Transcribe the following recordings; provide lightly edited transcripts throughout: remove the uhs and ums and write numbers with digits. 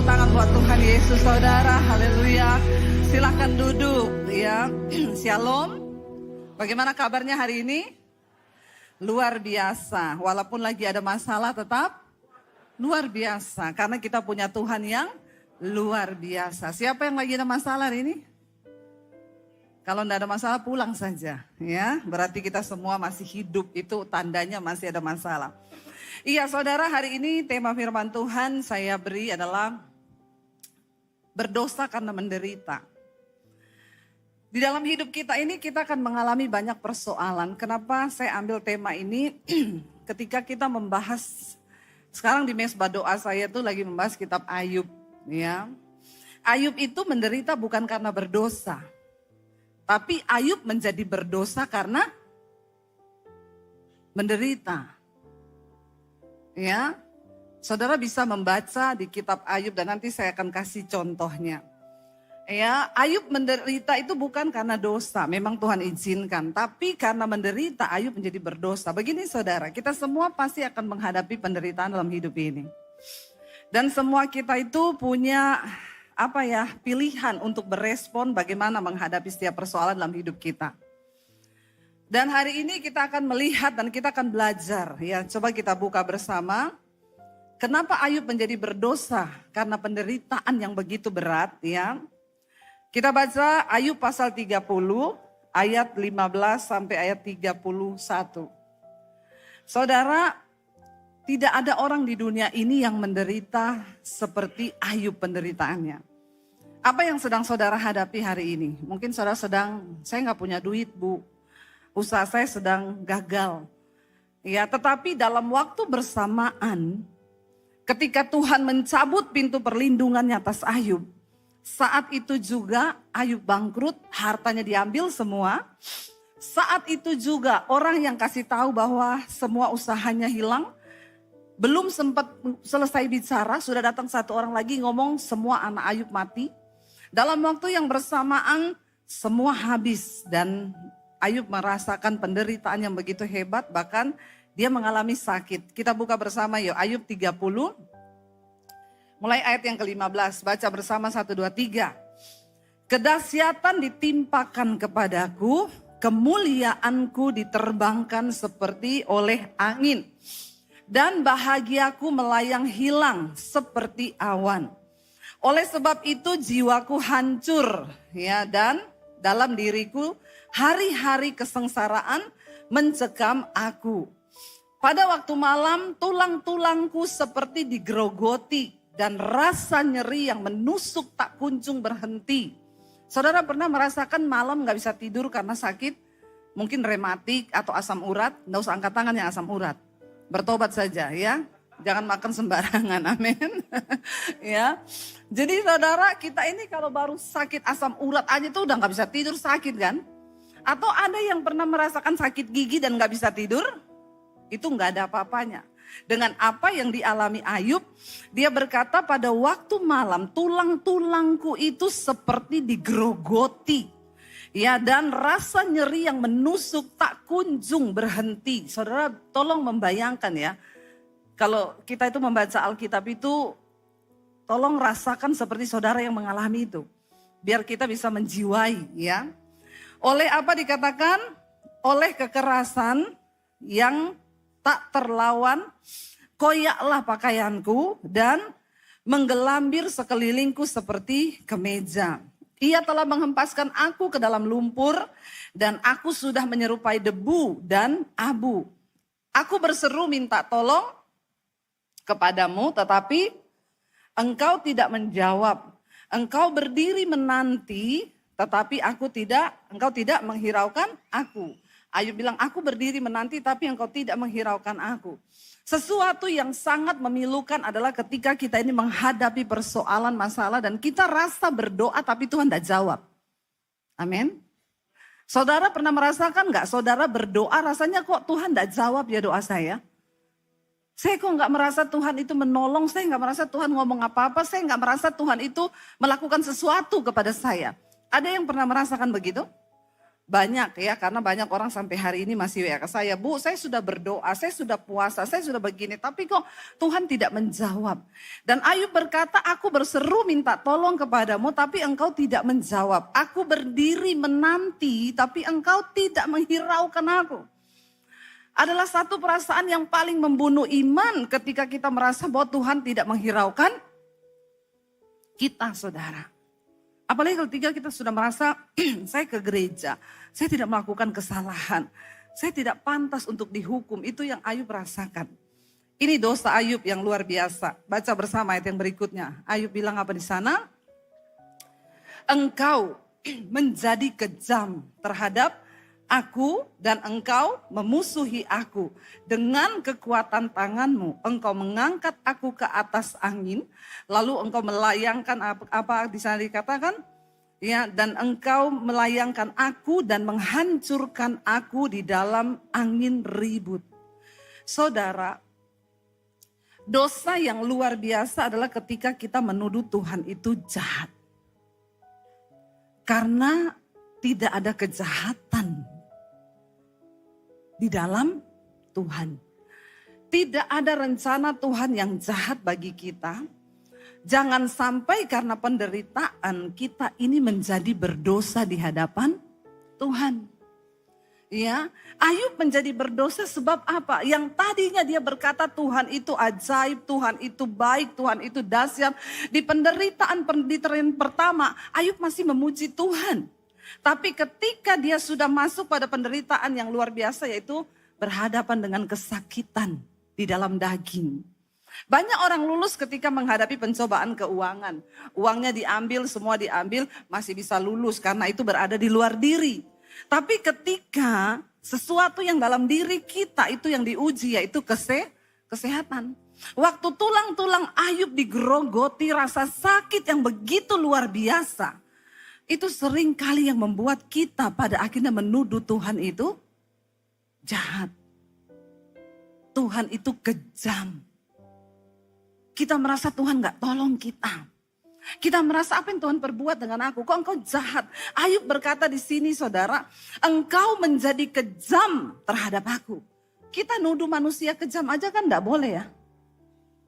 tangan buat Tuhan Yesus, saudara. Haleluya. Silakan duduk ya. Shalom. Bagaimana kabarnya hari ini? Luar biasa. Walaupun lagi ada masalah tetap luar biasa. Karena kita punya Tuhan yang luar biasa. Siapa yang lagi ada masalah hari ini? Kalau tidak ada masalah pulang saja ya. Berarti kita semua masih hidup, itu tandanya masih ada masalah. Iya saudara, hari ini tema firman Tuhan saya beri adalah berdosa karena menderita. Di dalam hidup kita ini kita akan mengalami banyak persoalan. Kenapa saya ambil tema ini? Ketika kita membahas, sekarang di mesbah doa saya tuh lagi membahas kitab Ayub. Ya. Ayub itu menderita bukan karena berdosa. Tapi Ayub menjadi berdosa karena menderita. Ya, saudara bisa membaca di kitab Ayub dan nanti saya akan kasih contohnya. Ya, Ayub menderita itu bukan karena dosa, memang Tuhan izinkan. Tapi karena menderita Ayub menjadi berdosa. Begini saudara, kita semua pasti akan menghadapi penderitaan dalam hidup ini. Dan semua kita itu punya pilihan untuk berespon bagaimana menghadapi setiap persoalan dalam hidup kita. Dan hari ini kita akan melihat dan kita akan belajar ya. Coba kita buka bersama. Kenapa Ayub menjadi berdosa? Karena penderitaan yang begitu berat ya. Kita baca Ayub pasal 30 ayat 15 sampai ayat 31. Saudara, tidak ada orang di dunia ini yang menderita seperti Ayub penderitaannya. Apa yang sedang saudara hadapi hari ini? Mungkin saudara saya nggak punya duit bu. Usaha saya sedang gagal. Ya, tetapi dalam waktu bersamaan ketika Tuhan mencabut pintu perlindungannya atas Ayub, saat itu juga Ayub bangkrut, hartanya diambil semua. Saat itu juga orang yang kasih tahu bahwa semua usahanya hilang, belum sempat selesai bicara, sudah datang satu orang lagi ngomong semua anak Ayub mati. Dalam waktu yang bersamaan semua habis dan Ayub merasakan penderitaan yang begitu hebat, bahkan dia mengalami sakit. Kita buka bersama yuk, Ayub 30, mulai ayat yang ke-15, baca bersama 1, 2, 3. Kedahsyatan ditimpakan kepadaku, kemuliaanku diterbangkan seperti oleh angin, dan bahagiaku melayang hilang seperti awan. Oleh sebab itu jiwaku hancur ya, dan dalam diriku hari-hari kesengsaraan mencekam aku. Pada waktu malam tulang-tulangku seperti digerogoti dan rasa nyeri yang menusuk tak kunjung berhenti. Saudara pernah merasakan malam gak bisa tidur karena sakit? Mungkin rematik atau asam urat, gak usah angkat tangan yang asam urat. Bertobat saja ya, jangan makan sembarangan, amin. Ya, jadi saudara kita ini kalau baru sakit asam urat aja tuh udah gak bisa tidur, sakit kan? Atau ada yang pernah merasakan sakit gigi dan gak bisa tidur? Itu gak ada apa-apanya. Dengan apa yang dialami Ayub, dia berkata pada waktu malam tulang-tulangku itu seperti digerogoti. Ya, dan rasa nyeri yang menusuk tak kunjung berhenti. Saudara tolong membayangkan ya. Kalau kita itu membaca Alkitab itu, tolong rasakan seperti saudara yang mengalami itu. Biar kita bisa menjiwai ya. Oleh apa dikatakan? Oleh kekerasan yang tak terlawan, koyaklah pakaianku dan menggelambir sekelilingku seperti kemeja. Ia telah menghempaskan aku ke dalam lumpur dan aku sudah menyerupai debu dan abu. Aku berseru minta tolong kepadamu tetapi engkau tidak menjawab. Engkau berdiri menanti tetapi engkau tidak menghiraukan aku. Ayub bilang aku berdiri menanti tapi engkau tidak menghiraukan aku. Sesuatu yang sangat memilukan adalah ketika kita ini menghadapi persoalan masalah dan kita rasa berdoa tapi Tuhan tidak jawab. Amin. Saudara pernah merasakan gak saudara berdoa rasanya kok Tuhan tidak jawab ya doa saya? Saya kok gak merasa Tuhan itu menolong, saya gak merasa Tuhan ngomong apa-apa, saya gak merasa Tuhan itu melakukan sesuatu kepada saya. Ada yang pernah merasakan begitu? Banyak ya, karena banyak orang sampai hari ini masih WA ke saya, Bu, saya sudah berdoa, saya sudah puasa, saya sudah begini, tapi kok Tuhan tidak menjawab. Dan Ayub berkata, aku berseru minta tolong kepadamu, tapi engkau tidak menjawab. Aku berdiri menanti, tapi engkau tidak menghiraukan aku. Adalah satu perasaan yang paling membunuh iman ketika kita merasa bahwa Tuhan tidak menghiraukan kita, saudara. Apalagi ketika kita sudah merasa, saya ke gereja, saya tidak melakukan kesalahan, saya tidak pantas untuk dihukum. Itu yang Ayub rasakan. Ini dosa Ayub yang luar biasa. Baca bersama ayat yang berikutnya. Ayub bilang apa di sana? Engkau menjadi kejam terhadap aku dan engkau memusuhi aku. Dengan kekuatan tanganmu engkau mengangkat aku ke atas angin. Lalu engkau melayangkan apa di sana dikatakan? Ya, dan engkau melayangkan aku dan menghancurkan aku di dalam angin ribut. Saudara, dosa yang luar biasa adalah ketika kita menuduh Tuhan itu jahat. Karena tidak ada kejahatan di dalam Tuhan. Tidak ada rencana Tuhan yang jahat bagi kita. Jangan sampai karena penderitaan kita ini menjadi berdosa di hadapan Tuhan. Ya, Ayub menjadi berdosa sebab apa? Yang tadinya dia berkata Tuhan itu ajaib, Tuhan itu baik, Tuhan itu dahsyat. Di penderitaan pertama, Ayub masih memuji Tuhan. Tapi ketika dia sudah masuk pada penderitaan yang luar biasa, yaitu berhadapan dengan kesakitan di dalam daging. Banyak orang lulus ketika menghadapi pencobaan keuangan. Uangnya diambil, semua diambil, masih bisa lulus karena itu berada di luar diri. Tapi ketika sesuatu yang dalam diri kita itu yang diuji, yaitu kesehatan. Waktu tulang-tulang Ayub digerogoti, rasa sakit yang begitu luar biasa. Itu sering kali yang membuat kita pada akhirnya menuduh Tuhan itu jahat. Tuhan itu kejam. Kita merasa Tuhan gak tolong kita. Kita merasa apa yang Tuhan perbuat dengan aku? Kok engkau jahat? Ayub berkata di sini saudara, engkau menjadi kejam terhadap aku. Kita nuduh manusia kejam aja kan gak boleh ya.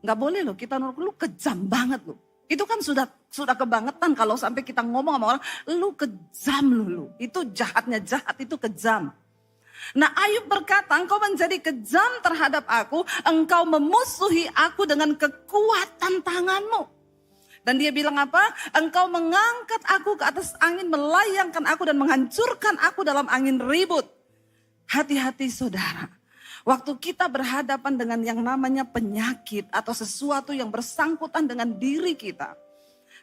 Gak boleh loh, kita nuduh lu kejam banget loh. Itu kan sudah kebangetan kalau sampai kita ngomong sama orang, lu kejam lu. Itu jahatnya jahat, itu kejam. Nah Ayub berkata, engkau menjadi kejam terhadap aku, engkau memusuhi aku dengan kekuatan tanganmu. Dan dia bilang apa? Engkau mengangkat aku ke atas angin, melayangkan aku dan menghancurkan aku dalam angin ribut. Hati-hati saudara. Waktu kita berhadapan dengan yang namanya penyakit atau sesuatu yang bersangkutan dengan diri kita.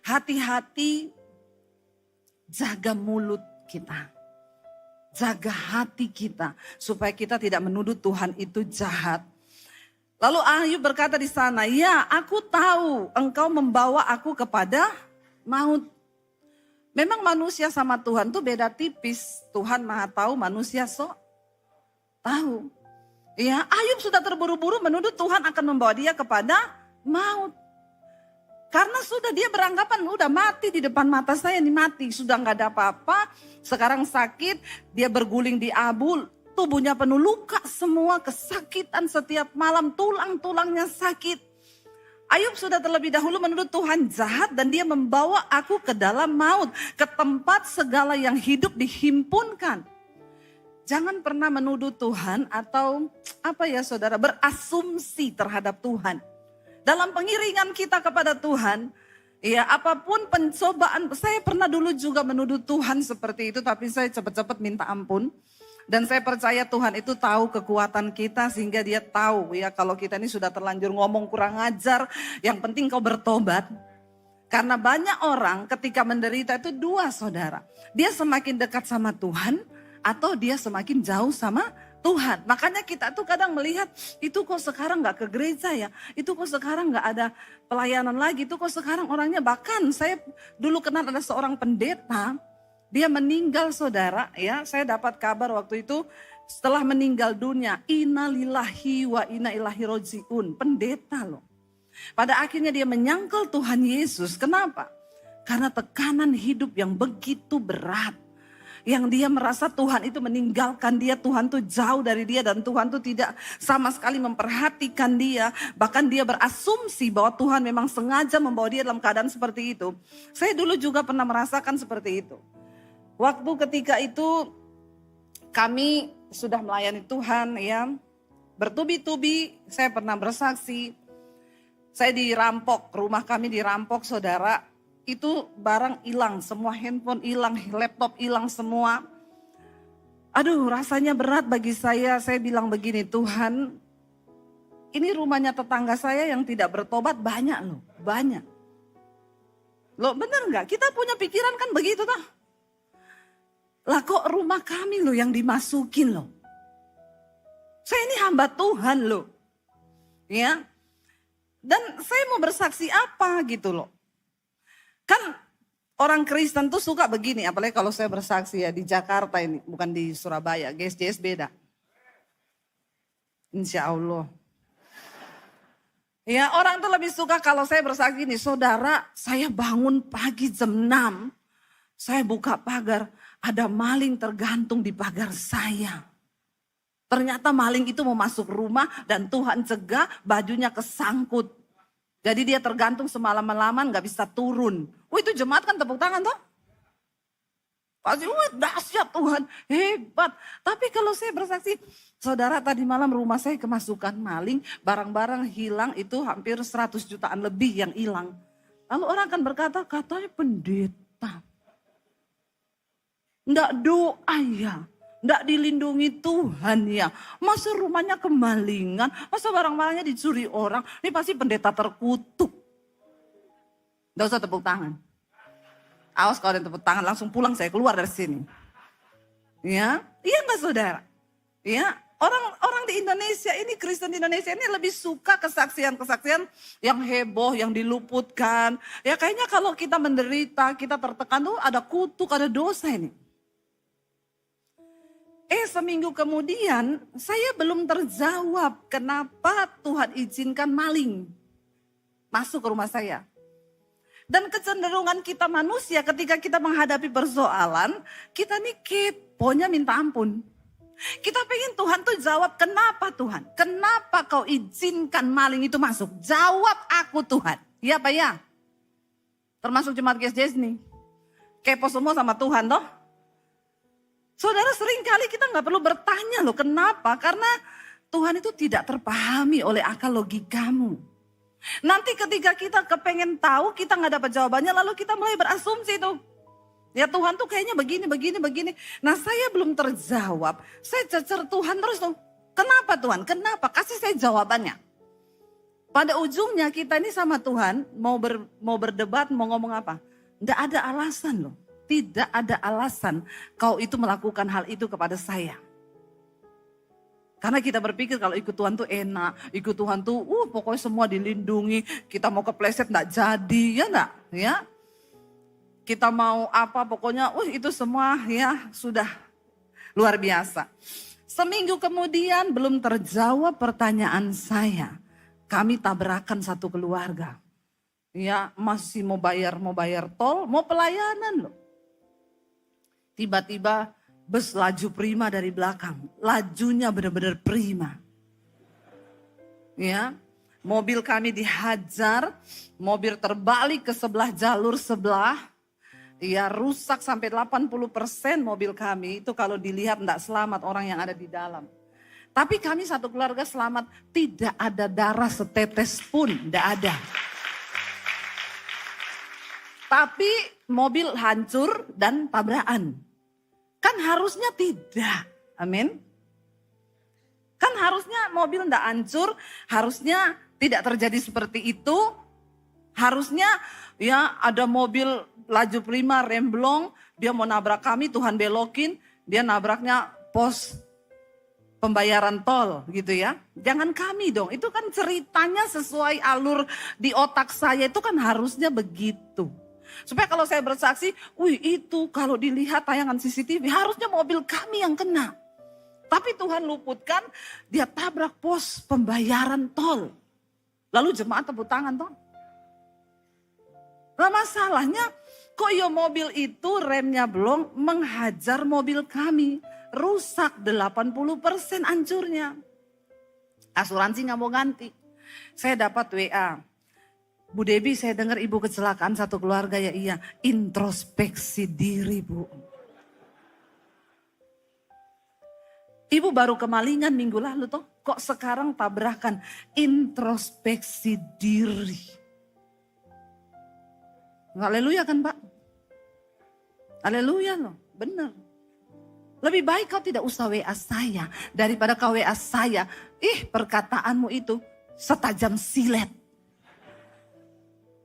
Hati-hati jaga mulut kita. Jaga hati kita supaya kita tidak menuduh Tuhan itu jahat. Lalu Ayub berkata di sana, ya aku tahu engkau membawa aku kepada maut. Memang manusia sama Tuhan tuh beda tipis. Tuhan maha tahu, manusia sok tahu. Ya, Ayub sudah terburu-buru menuduh Tuhan akan membawa dia kepada maut. Karena sudah dia beranggapan udah mati di depan mata saya nih mati. Sudah gak ada apa-apa, sekarang sakit, dia berguling di abu, tubuhnya penuh luka semua, kesakitan setiap malam, tulang-tulangnya sakit. Ayub sudah terlebih dahulu menuduh Tuhan jahat dan dia membawa aku ke dalam maut, ke tempat segala yang hidup dihimpunkan. Jangan pernah menuduh Tuhan atau apa ya saudara, berasumsi terhadap Tuhan. Dalam pengiringan kita kepada Tuhan, ya apapun pencobaan, saya pernah dulu juga menuduh Tuhan seperti itu, tapi saya cepat-cepat minta ampun. Dan saya percaya Tuhan itu tahu kekuatan kita sehingga dia tahu ya kalau kita ini sudah terlanjur ngomong kurang ajar, yang penting kau bertobat. Karena banyak orang ketika menderita itu dua saudara, dia semakin dekat sama Tuhan, atau dia semakin jauh sama Tuhan. Makanya kita tuh kadang melihat, itu kok sekarang gak ke gereja ya, itu kok sekarang gak ada pelayanan lagi, itu kok sekarang orangnya, bahkan saya dulu kenal ada seorang pendeta, dia meninggal saudara ya, saya dapat kabar waktu itu setelah meninggal dunia, innalillahi wa inna ilaihi rojiun, pendeta loh. Pada akhirnya dia menyangkal Tuhan Yesus, kenapa? Karena tekanan hidup yang begitu berat. Yang dia merasa Tuhan itu meninggalkan dia, Tuhan tuh jauh dari dia dan Tuhan tuh tidak sama sekali memperhatikan dia. Bahkan dia berasumsi bahwa Tuhan memang sengaja membawa dia dalam keadaan seperti itu. Saya dulu juga pernah merasakan seperti itu. Waktu ketika itu kami sudah melayani Tuhan ya, bertubi-tubi saya pernah bersaksi. Saya dirampok, rumah kami dirampok saudara. Itu barang hilang, semua handphone hilang, laptop hilang semua. Aduh rasanya berat bagi saya bilang begini, Tuhan ini rumahnya tetangga saya yang tidak bertobat banyak loh, banyak. Loh bener gak? Kita punya pikiran kan begitu toh. Lah kok rumah kami loh yang dimasukin loh. Saya ini hamba Tuhan loh. Ya. Dan saya mau bersaksi apa gitu loh. Kan orang Kristen tuh suka begini, apalagi kalau saya bersaksi ya di Jakarta ini, bukan di Surabaya, GSJS beda. Insya Allah. Ya orang tuh lebih suka kalau saya bersaksi ini, saudara saya bangun pagi jam 6, saya buka pagar, ada maling tergantung di pagar saya. Ternyata maling itu mau masuk rumah dan Tuhan cegah, bajunya kesangkut. Jadi dia tergantung semalam-malaman gak bisa turun. Itu jemaat kan tepuk tangan toh. Pasti dahsyat Tuhan, hebat. Tapi kalau saya bersaksi, saudara tadi malam rumah saya kemasukan maling, barang-barang hilang itu hampir 100 jutaan lebih yang hilang. Lalu orang akan berkata, katanya pendeta. Enggak doa ya. Enggak dilindungi Tuhan ya. Masa rumahnya kemalingan, masa barang-barangnya dicuri orang. Ini pasti pendeta terkutuk. Enggak usah tepuk tangan. Awas kalau ada tepuk tangan langsung pulang saya keluar dari sini. Ya, iya enggak saudara? Ya, orang di Indonesia ini, Kristen di Indonesia ini lebih suka kesaksian-kesaksian yang heboh, yang diluputkan. Ya kayaknya kalau kita menderita, kita tertekan tuh ada kutuk, ada dosa ini. Seminggu kemudian saya belum terjawab kenapa Tuhan izinkan maling masuk ke rumah saya. Dan kecenderungan kita manusia ketika kita menghadapi persoalan, kita nih keponya minta ampun. Kita pengen Tuhan tuh jawab, kenapa Tuhan? Kenapa kau izinkan maling itu masuk? Jawab aku Tuhan. Iya Pak ya? Termasuk jemaat GSJS nih. Kepo semua sama Tuhan toh. Saudara sering kali kita gak perlu bertanya loh kenapa? Karena Tuhan itu tidak terpahami oleh akal logikamu. Nanti ketika kita kepengen tahu kita gak dapat jawabannya lalu kita mulai berasumsi tuh. Ya Tuhan tuh kayaknya begini. Nah saya belum terjawab. Saya cecer Tuhan terus tuh. Kenapa Tuhan? Kenapa? Kasih saya jawabannya. Pada ujungnya kita ini sama Tuhan mau berdebat, mau ngomong apa? Nggak ada alasan loh. Tidak ada alasan kau itu melakukan hal itu kepada saya. Karena kita berpikir kalau ikut Tuhan tuh enak. Ikut Tuhan tuh pokoknya semua dilindungi. Kita mau kepleset nggak jadi, ya enggak? Ya. Kita mau apa pokoknya itu semua ya sudah luar biasa. Seminggu kemudian belum terjawab pertanyaan saya. Kami tabrakan satu keluarga. Ya masih mau bayar tol, mau pelayanan loh. Tiba-tiba bus laju prima dari belakang. Lajunya benar-benar prima. Ya, mobil kami dihajar, mobil terbalik ke sebelah jalur sebelah. Ya rusak sampai 80% mobil kami. Itu kalau dilihat tidak selamat orang yang ada di dalam. Tapi kami satu keluarga selamat. Tidak ada darah setetes pun, tidak ada. Tapi mobil hancur dan tabrakan. Kan harusnya tidak. Amin. Kan harusnya mobil tidak hancur. Harusnya tidak terjadi seperti itu. Harusnya ya ada mobil laju prima remblong. Dia mau nabrak kami, Tuhan belokin. Dia nabraknya pos pembayaran tol gitu ya. Jangan kami dong. Itu kan ceritanya sesuai alur di otak saya. Itu kan harusnya begitu. Supaya kalau saya bersaksi, itu kalau dilihat tayangan CCTV harusnya mobil kami yang kena. Tapi Tuhan luputkan, dia tabrak pos pembayaran tol. Lalu jemaat tepuk tangan toh. Nah masalahnya Kok yo mobil itu remnya belum menghajar mobil kami. Rusak 80% hancurnya. Asuransi nggak mau ganti. Saya dapat WA. Bu Debi, saya dengar ibu kecelakaan satu keluarga. Ya iya, introspeksi diri bu. Ibu baru kemalingan minggu lalu toh. Kok sekarang tabrakan? Introspeksi diri. Haleluya kan Pak? Haleluya loh, benar. Lebih baik kau tidak usah WA saya daripada kau WA saya. Perkataanmu itu setajam silet.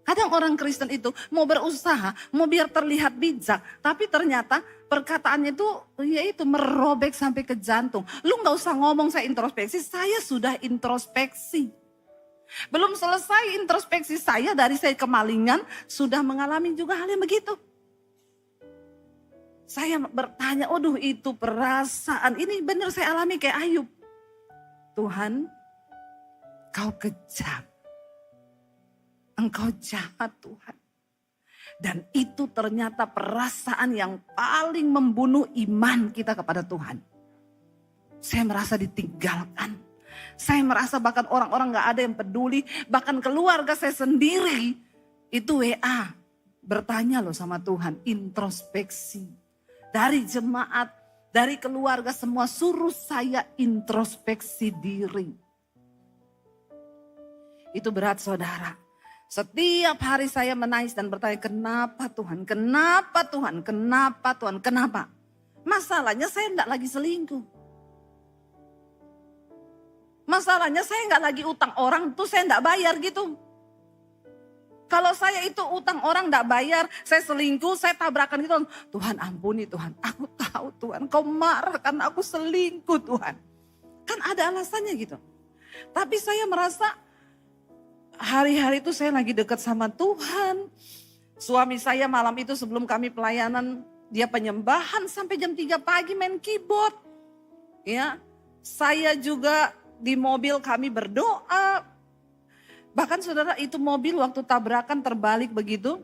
Kadang orang Kristen itu mau berusaha, mau biar terlihat bijak. Tapi ternyata perkataannya itu yaitu merobek sampai ke jantung. Lu gak usah ngomong saya introspeksi, saya sudah introspeksi. Belum selesai introspeksi saya dari saya kemalingan, sudah mengalami juga hal yang begitu. Saya bertanya, aduh itu perasaan, ini benar saya alami kayak Ayub. Tuhan, kau kejam. Engkau jahat Tuhan. Dan itu ternyata perasaan yang paling membunuh iman kita kepada Tuhan. Saya merasa ditinggalkan. Saya merasa bahkan orang-orang gak ada yang peduli. Bahkan keluarga saya sendiri itu WA. Bertanya loh sama Tuhan, introspeksi. Dari jemaat, dari keluarga semua suruh saya introspeksi diri. Itu berat saudara. Setiap hari saya menangis dan bertanya, kenapa Tuhan, kenapa Tuhan, kenapa Tuhan, kenapa? Masalahnya saya enggak lagi selingkuh. Masalahnya saya enggak lagi utang orang, tuh saya enggak bayar gitu. Kalau saya itu utang orang enggak bayar, saya selingkuh, saya tabrakan gitu. Tuhan ampuni Tuhan, aku tahu Tuhan, kau marah karena aku selingkuh Tuhan. Kan ada alasannya gitu. Tapi saya merasa hari-hari itu saya lagi dekat sama Tuhan. Suami saya malam itu sebelum kami pelayanan, dia penyembahan sampai jam 3 pagi main keyboard. Ya, saya juga di mobil kami berdoa. Bahkan saudara itu mobil waktu tabrakan terbalik begitu.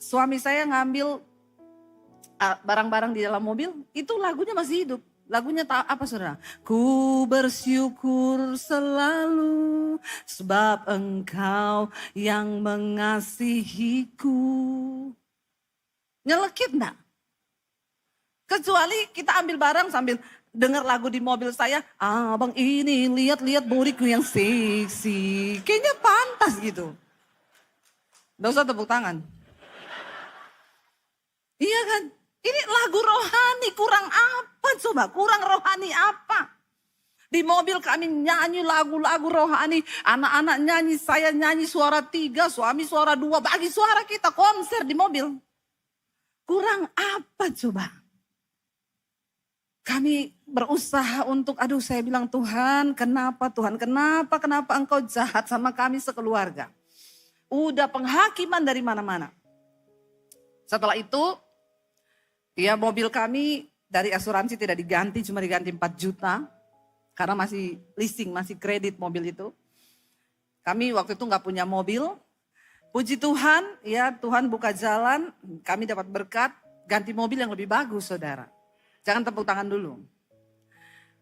Suami saya ngambil barang-barang di dalam mobil, itu lagunya masih hidup. Lagunya apa saudara? Ku bersyukur selalu sebab engkau yang mengasihiku. Nyelekit enggak? Kecuali kita ambil barang sambil dengar lagu di mobil saya. Abang ini lihat-lihat bodiku yang seksi. Kayaknya pantas gitu. Nggak usah tepuk tangan. Iya kan? Ini lagu rohani, kurang apa coba? Kurang rohani apa? Di mobil kami nyanyi lagu-lagu rohani. Anak-anak nyanyi, saya nyanyi suara 3, suami suara 2. Bagi suara kita konser di mobil. Kurang apa coba? Kami berusaha untuk, saya bilang Tuhan kenapa engkau jahat sama kami sekeluarga. Udah penghakiman dari mana-mana. Setelah itu, ya mobil kami dari asuransi tidak diganti, cuma diganti 4 juta. Karena masih leasing, masih kredit mobil itu. Kami waktu itu gak punya mobil. Puji Tuhan, ya Tuhan buka jalan, kami dapat berkat, ganti mobil yang lebih bagus saudara. Jangan tepuk tangan dulu.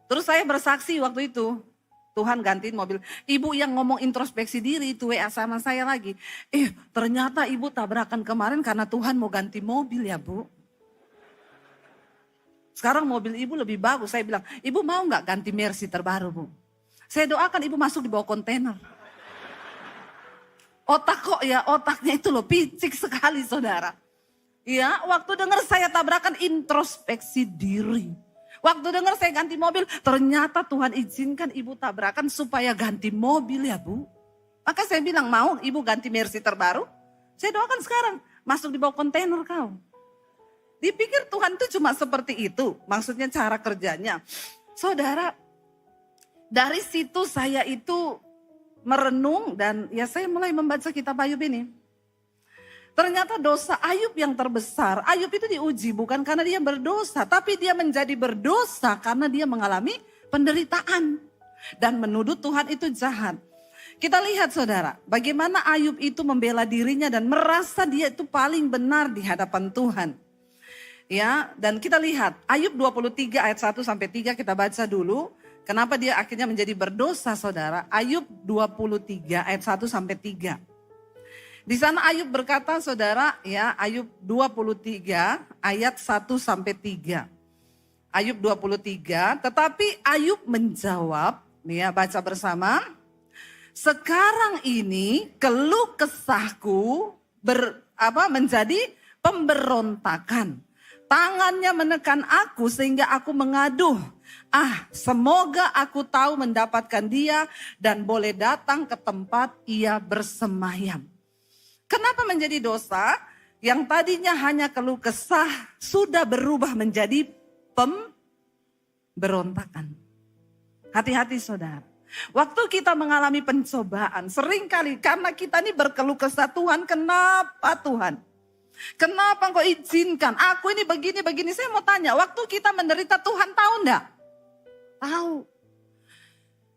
Terus saya bersaksi waktu itu, Tuhan gantiin mobil. Ibu yang ngomong introspeksi diri itu WA sama saya lagi. Ternyata ibu tabrakan kemarin karena Tuhan mau ganti mobil ya bu. Sekarang mobil ibu lebih bagus. Saya bilang, ibu mau gak ganti Mercy terbaru bu? Saya doakan ibu masuk di bawah kontainer. Otaknya itu loh picik sekali saudara. Ya, waktu dengar saya tabrakan introspeksi diri. Waktu dengar saya ganti mobil, ternyata Tuhan izinkan ibu tabrakan supaya ganti mobil ya bu. Maka saya bilang, mau ibu ganti Mercy terbaru? Saya doakan sekarang, masuk di bawah kontainer kau. Dipikir Tuhan itu cuma seperti itu, maksudnya cara kerjanya. Saudara, dari situ saya itu merenung dan ya saya mulai membaca kitab Ayub ini. Ternyata dosa Ayub yang terbesar. Ayub itu diuji bukan karena dia berdosa. Tapi dia menjadi berdosa karena dia mengalami penderitaan. Dan menuduh Tuhan itu jahat. Kita lihat saudara, bagaimana Ayub itu membela dirinya dan merasa dia itu paling benar di hadapan Tuhan. Ya, dan kita lihat Ayub 23 ayat 1 sampai 3 kita baca dulu. Kenapa dia akhirnya menjadi berdosa saudara? Ayub 23 ayat 1 sampai 3. Di sana Ayub berkata saudara, ya Ayub 23 ayat 1 sampai 3. Ayub 23, tetapi Ayub menjawab, ya baca bersama. Sekarang ini keluh kesahku menjadi pemberontakan. Tangannya menekan aku sehingga aku mengaduh. Semoga aku tahu mendapatkan dia dan boleh datang ke tempat ia bersemayam. Kenapa menjadi dosa? Yang tadinya hanya keluh kesah sudah berubah menjadi pemberontakan. Hati-hati saudara. Waktu kita mengalami pencobaan, seringkali karena kita ini berkeluh kesah, Tuhan kenapa Tuhan? Kenapa engkau izinkan? Aku ini begini-begini. Saya mau tanya, waktu kita menderita Tuhan tahu enggak? Tahu.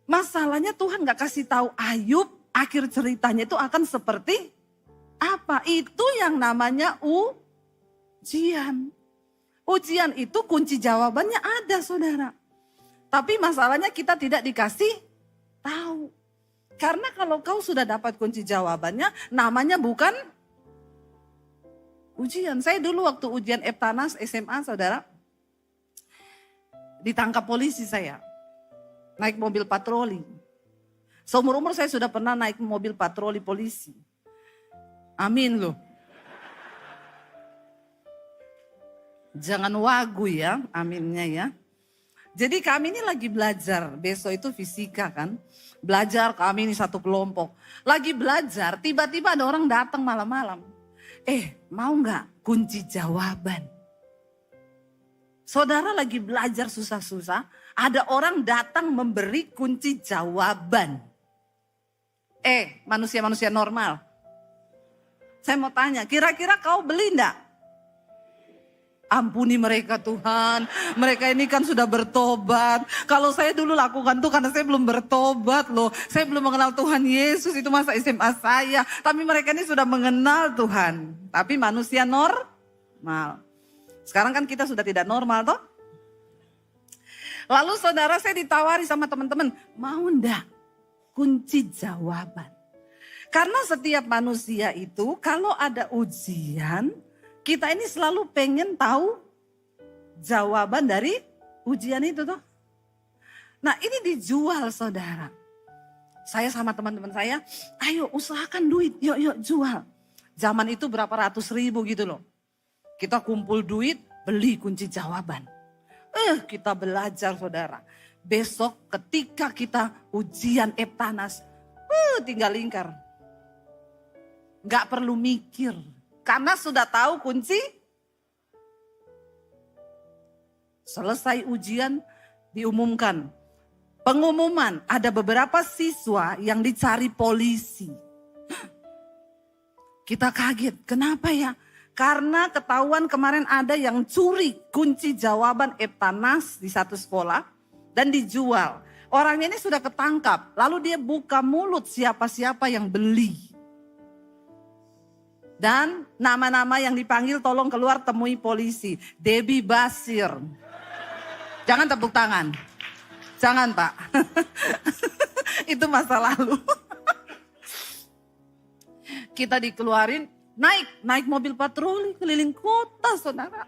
Masalahnya Tuhan gak kasih tahu Ayub, akhir ceritanya itu akan seperti apa? Itu yang namanya ujian. Ujian itu kunci jawabannya ada saudara. Tapi masalahnya kita tidak dikasih tahu. Karena kalau kau sudah dapat kunci jawabannya, namanya bukan ujian. Saya dulu waktu ujian Eptanas SMA saudara, ditangkap polisi saya. Naik mobil patroli. Seumur-umur saya sudah pernah naik mobil patroli polisi. Amin loh. Jangan wagu ya, aminnya ya. Jadi kami ini lagi belajar, besok itu fisika kan. Belajar kami ini satu kelompok. Lagi belajar, tiba-tiba ada orang datang malam-malam. Mau nggak kunci jawaban? Saudara lagi belajar susah-susah, ada orang datang memberi kunci jawaban. Manusia-manusia normal. Saya mau tanya, kira-kira kau beli enggak? Ampuni mereka Tuhan, mereka ini kan sudah bertobat. Kalau saya dulu lakukan tuh karena saya belum bertobat loh. Saya belum mengenal Tuhan Yesus, itu masa SMA saya. Tapi mereka ini sudah mengenal Tuhan. Tapi manusia normal. Sekarang kan kita sudah tidak normal toh. Lalu saudara saya ditawari sama teman-teman, mau enggak kunci jawaban? Karena setiap manusia itu kalau ada ujian, kita ini selalu pengen tahu jawaban dari ujian itu toh. Nah ini dijual saudara. Saya sama teman-teman saya, ayo usahakan duit, yuk jual. Zaman itu berapa ratus ribu gitu loh. Kita kumpul duit, beli kunci jawaban. Kita belajar saudara. Besok ketika kita ujian Eptanas, tinggal lingkar. Gak perlu mikir. Karena sudah tahu kunci. Selesai ujian diumumkan. Pengumuman ada beberapa siswa yang dicari polisi. Kita kaget. Kenapa ya? Karena ketahuan kemarin ada yang curi kunci jawaban Eptanas di satu sekolah. Dan dijual. Orangnya ini sudah ketangkap. Lalu dia buka mulut siapa-siapa yang beli. Dan nama-nama yang dipanggil tolong keluar temui polisi. Debbie Basir. Jangan tepuk tangan. Jangan Pak. Itu masa lalu. Kita dikeluarin, naik mobil patroli keliling kota saudara.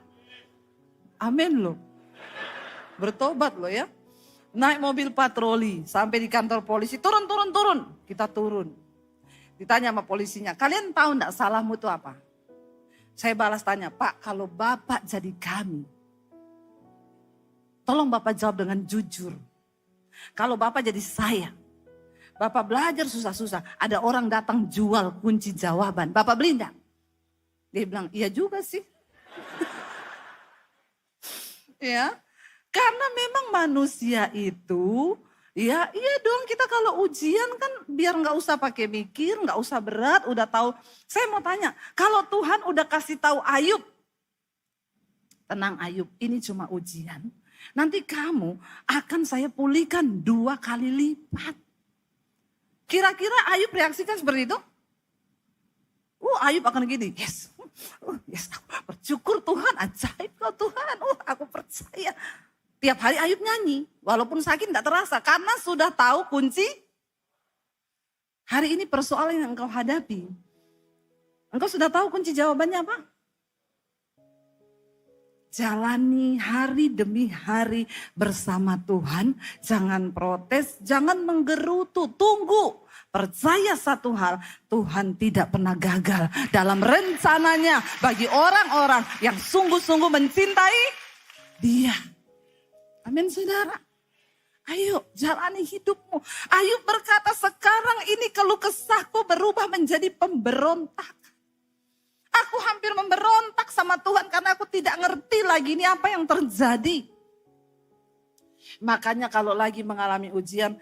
Amin loh. Bertobat loh ya. Naik mobil patroli sampai di kantor polisi. Turun. Kita turun. Ditanya sama polisinya, kalian tahu enggak salahmu itu apa? Saya balas tanya, Pak kalau Bapak jadi kami, tolong Bapak jawab dengan jujur. Kalau Bapak jadi saya, Bapak belajar susah-susah, ada orang datang jual kunci jawaban, Bapak beli enggak? Dia bilang, iya juga sih. Ya, karena memang manusia itu, iya dong kita kalau ujian kan biar nggak usah pakai mikir, nggak usah berat, udah tahu. Saya mau tanya, kalau Tuhan udah kasih tahu Ayub, tenang Ayub, ini cuma ujian. Nanti kamu akan saya pulihkan 2 kali lipat. Kira-kira Ayub reaksikan seperti itu? Ayub akan gini, yes, aku bersyukur Tuhan, ajaib kau Tuhan, aku percaya. Tiap hari Ayub nyanyi, walaupun sakit tidak terasa, karena sudah tahu kunci. Hari ini persoalan yang engkau hadapi, engkau sudah tahu kunci jawabannya apa? Jalani hari demi hari bersama Tuhan, jangan protes, jangan menggerutu, tunggu. Percaya satu hal, Tuhan tidak pernah gagal dalam rencananya bagi orang-orang yang sungguh-sungguh mencintai Dia. Amin saudara. Ayo jalani hidupmu. Ayub berkata, sekarang ini keluh kesahku berubah menjadi pemberontak. Aku hampir memberontak sama Tuhan karena aku tidak ngerti lagi ini apa yang terjadi. Makanya kalau lagi mengalami ujian,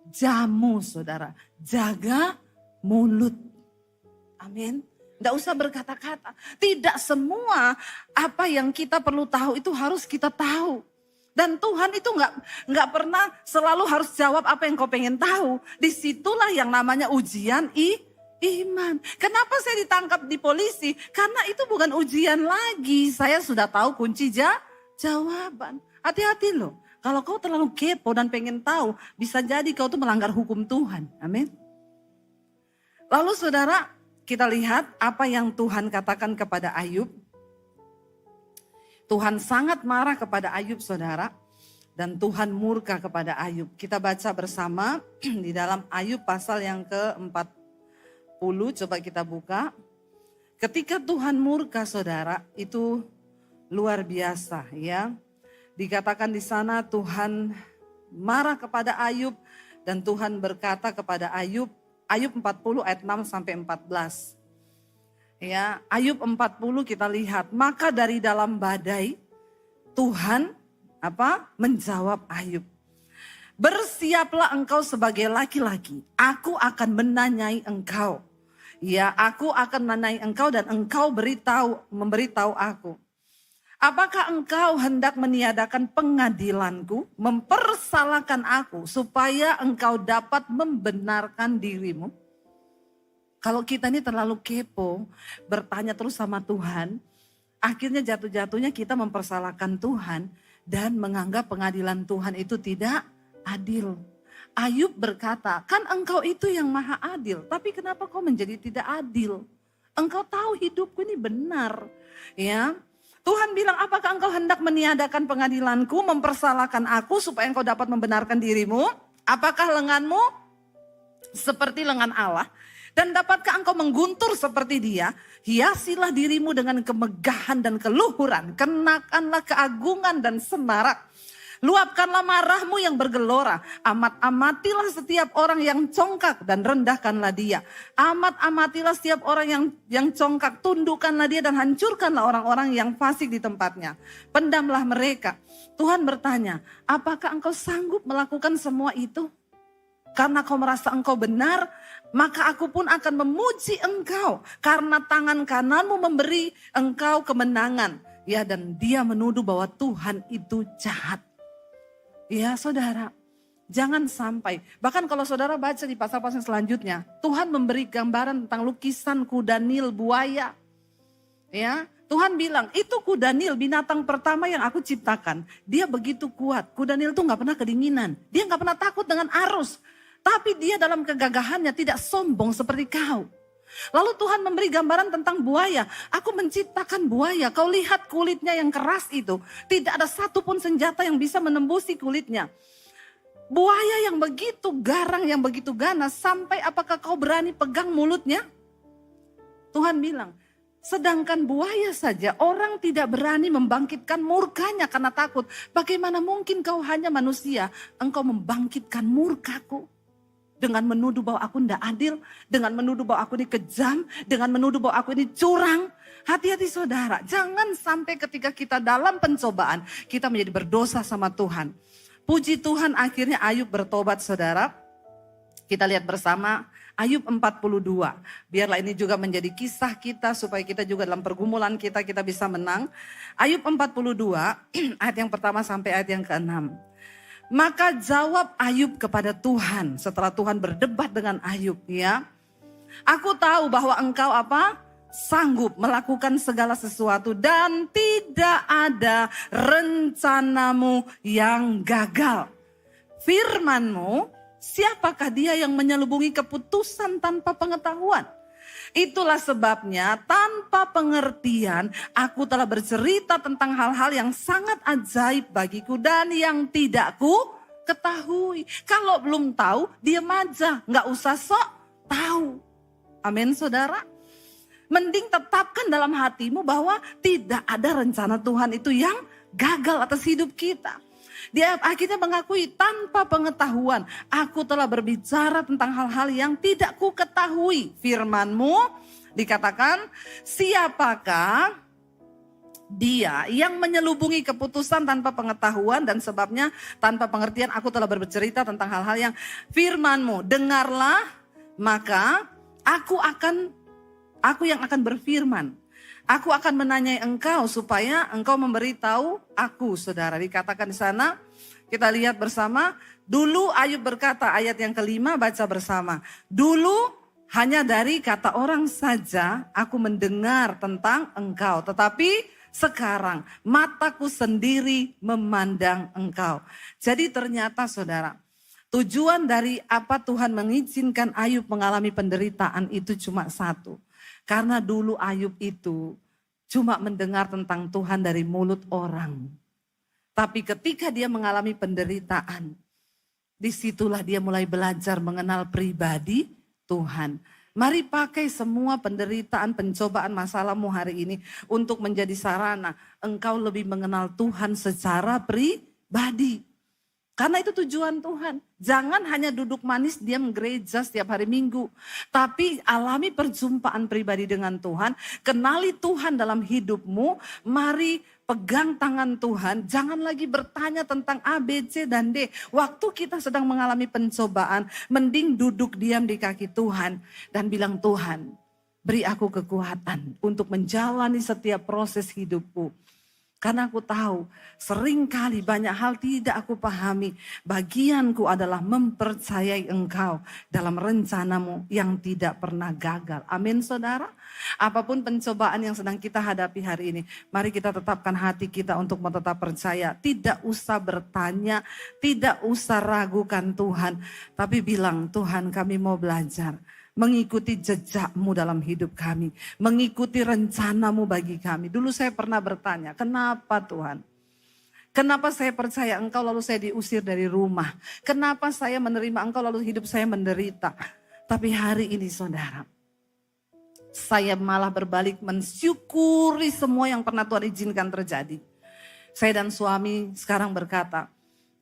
jamu saudara, jaga mulut. Amin. Tidak usah berkata-kata. Tidak semua apa yang kita perlu tahu itu harus kita tahu. Dan Tuhan itu nggak pernah selalu harus jawab apa yang kau pengen tahu. Disitulah yang namanya ujian iman. Kenapa saya ditangkap di polisi? Karena itu bukan ujian lagi. Saya sudah tahu kunci jawaban. Hati-hati loh. Kalau kau terlalu kepo dan pengen tahu, bisa jadi kau tuh melanggar hukum Tuhan. Amin. Lalu saudara, kita lihat apa yang Tuhan katakan kepada Ayub. Tuhan sangat marah kepada Ayub saudara. Dan Tuhan murka kepada Ayub. Kita baca bersama di dalam Ayub pasal yang ke-40. Coba kita buka. Ketika Tuhan murka saudara, itu luar biasa ya. Dikatakan di sana Tuhan marah kepada Ayub dan Tuhan berkata kepada Ayub, Ayub 40 ayat 6 sampai 14. Ya, Ayub 40 kita lihat, maka dari dalam badai Tuhan menjawab Ayub. Bersiaplah engkau sebagai laki-laki, aku akan menanyai engkau. Ya, aku akan menanyai engkau dan engkau memberitahu aku. Apakah engkau hendak meniadakan pengadilanku, mempersalahkan aku supaya engkau dapat membenarkan dirimu? Kalau kita ini terlalu kepo, bertanya terus sama Tuhan, akhirnya jatuh-jatuhnya kita mempersalahkan Tuhan dan menganggap pengadilan Tuhan itu tidak adil. Ayub berkata, kan engkau itu yang maha adil, tapi kenapa kau menjadi tidak adil? Engkau tahu hidupku ini benar. Ya, Tuhan bilang, apakah engkau hendak meniadakan pengadilanku, mempersalahkan aku supaya engkau dapat membenarkan dirimu? Apakah lenganmu seperti lengan Allah? Dan dapatkah engkau mengguntur seperti Dia? Hiasilah dirimu dengan kemegahan dan keluhuran, kenakanlah keagungan dan semarak. Luapkanlah marahmu yang bergelora, amat-amatilah setiap orang yang congkak dan rendahkanlah dia. Amat-amatilah setiap orang yang congkak, tundukkanlah dia dan hancurkanlah orang-orang yang fasik di tempatnya. Pendamlah mereka. Tuhan bertanya, apakah engkau sanggup melakukan semua itu? Karena kau merasa engkau benar, maka aku pun akan memuji engkau. Karena tangan kananmu memberi engkau kemenangan. Ya, dan dia menuduh bahwa Tuhan itu jahat. Ya saudara, jangan sampai, bahkan kalau saudara baca di pasal-pasal selanjutnya, Tuhan memberi gambaran tentang lukisan kuda Nil buaya. Ya, Tuhan bilang, itu kuda Nil binatang pertama yang aku ciptakan. Dia begitu kuat, kuda Nil tuh gak pernah kedinginan. Dia gak pernah takut dengan arus. Tapi dia dalam kegagahannya tidak sombong seperti kau. Lalu Tuhan memberi gambaran tentang buaya. Aku menciptakan buaya. Kau lihat kulitnya yang keras itu. Tidak ada satupun senjata yang bisa menembusi kulitnya. Buaya yang begitu garang, yang begitu ganas. Sampai apakah kau berani pegang mulutnya? Tuhan bilang, sedangkan buaya saja orang tidak berani membangkitkan murkanya karena takut. Bagaimana mungkin kau hanya manusia, engkau membangkitkan murkaku? Dengan menuduh bahwa aku tidak adil, dengan menuduh bahwa aku ini kejam, dengan menuduh bahwa aku ini curang. Hati-hati saudara, jangan sampai ketika kita dalam pencobaan, kita menjadi berdosa sama Tuhan. Puji Tuhan akhirnya Ayub bertobat saudara. Kita lihat bersama Ayub 42. Biarlah ini juga menjadi kisah kita supaya kita juga dalam pergumulan kita bisa menang. Ayub 42 ayat yang pertama sampai ayat yang ke-6. Maka jawab Ayub kepada Tuhan setelah Tuhan berdebat dengan Ayub, ya. Aku tahu bahwa engkau apa? Sanggup melakukan segala sesuatu dan tidak ada rencanamu yang gagal. Firman-Mu, siapakah dia yang menyelubungi keputusan tanpa pengetahuan? Itulah sebabnya tanpa pengertian aku telah bercerita tentang hal-hal yang sangat ajaib bagiku dan yang tidak ku ketahui. Kalau belum tahu, diam aja, nggak usah sok tahu. Amin, saudara. Mending tetapkan dalam hatimu bahwa tidak ada rencana Tuhan itu yang gagal atas hidup kita. Dia akhirnya mengakui tanpa pengetahuan, aku telah berbicara tentang hal-hal yang tidak ku ketahui. Firman-Mu dikatakan, siapakah dia yang menyelubungi keputusan tanpa pengetahuan dan sebabnya tanpa pengertian aku telah bercerita tentang hal-hal yang Firman-Mu. Dengarlah, maka aku yang akan berfirman. Aku akan menanyai engkau supaya engkau memberitahu aku, saudara. Dikatakan di sana, kita lihat bersama. Dulu Ayub berkata, ayat yang kelima, baca bersama. Dulu hanya dari kata orang saja aku mendengar tentang engkau. Tetapi sekarang mataku sendiri memandang engkau. Jadi ternyata saudara, tujuan dari apa Tuhan mengizinkan Ayub mengalami penderitaan itu cuma satu. Karena dulu Ayub itu cuma mendengar tentang Tuhan dari mulut orang. Tapi ketika dia mengalami penderitaan, disitulah dia mulai belajar mengenal pribadi Tuhan. Mari pakai semua penderitaan, pencobaan, masalahmu hari ini untuk menjadi sarana engkau lebih mengenal Tuhan secara pribadi. Karena itu tujuan Tuhan. Jangan hanya duduk manis diam gereja setiap hari Minggu. Tapi alami perjumpaan pribadi dengan Tuhan. Kenali Tuhan dalam hidupmu. Mari pegang tangan Tuhan. Jangan lagi bertanya tentang A, B, C, dan D. Waktu kita sedang mengalami pencobaan. Mending duduk diam di kaki Tuhan. Dan bilang, Tuhan, beri aku kekuatan untuk menjalani setiap proses hidupku. Karena aku tahu seringkali banyak hal tidak aku pahami. Bagianku adalah mempercayai engkau dalam rencanamu yang tidak pernah gagal. Amin, saudara. Apapun pencobaan yang sedang kita hadapi hari ini, mari kita tetapkan hati kita untuk tetap percaya. Tidak usah bertanya, tidak usah ragukan Tuhan. Tapi bilang, Tuhan, kami mau belajar mengikuti jejakmu dalam hidup kami. Mengikuti rencanamu bagi kami. Dulu saya pernah bertanya, kenapa Tuhan? Kenapa saya percaya engkau lalu saya diusir dari rumah? Kenapa saya menerima engkau lalu hidup saya menderita? Tapi hari ini saudara, saya malah berbalik mensyukuri semua yang pernah Tuhan izinkan terjadi. Saya dan suami sekarang berkata,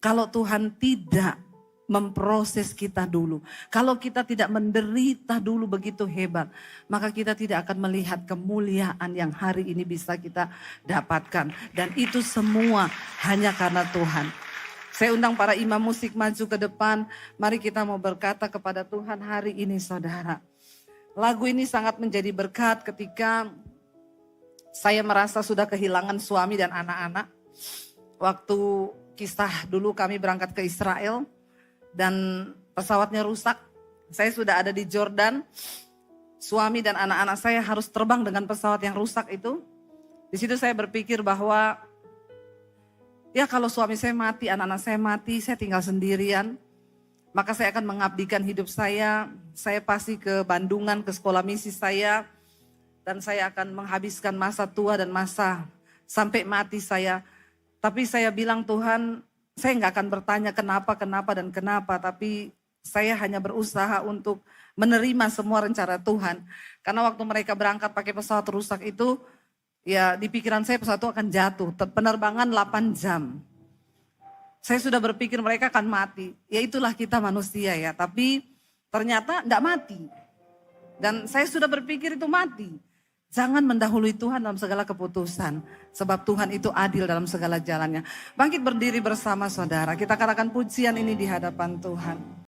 kalau Tuhan tidak memproses kita dulu. Kalau kita tidak menderita dulu begitu hebat, maka kita tidak akan melihat kemuliaan yang hari ini bisa kita dapatkan. Dan itu semua hanya karena Tuhan. Saya undang para imam musik maju ke depan. Mari kita mau berkata kepada Tuhan hari ini, saudara. Lagu ini sangat menjadi berkat ketika saya merasa sudah kehilangan suami dan anak-anak. Waktu kisah dulu kami berangkat ke Israel. Dan pesawatnya rusak. Saya sudah ada di Jordan. Suami dan anak-anak saya harus terbang dengan pesawat yang rusak itu. Di situ saya berpikir bahwa ya kalau suami saya mati, anak-anak saya mati, saya tinggal sendirian. Maka saya akan mengabdikan hidup saya. Saya pasti ke Bandungan, ke sekolah misi saya. Dan saya akan menghabiskan masa tua dan masa sampai mati saya. Tapi saya bilang, Tuhan, saya nggak akan bertanya kenapa, dan kenapa. Tapi saya hanya berusaha untuk menerima semua rencana Tuhan. Karena waktu mereka berangkat pakai pesawat rusak itu, ya di pikiran saya pesawat itu akan jatuh. Penerbangan 8 jam. Saya sudah berpikir mereka akan mati. Ya itulah kita manusia ya. Tapi ternyata enggak mati. Dan saya sudah berpikir itu mati. Jangan mendahului Tuhan dalam segala keputusan. Sebab Tuhan itu adil dalam segala jalannya. Bangkit berdiri bersama saudara. Kita katakan pujian ini di hadapan Tuhan.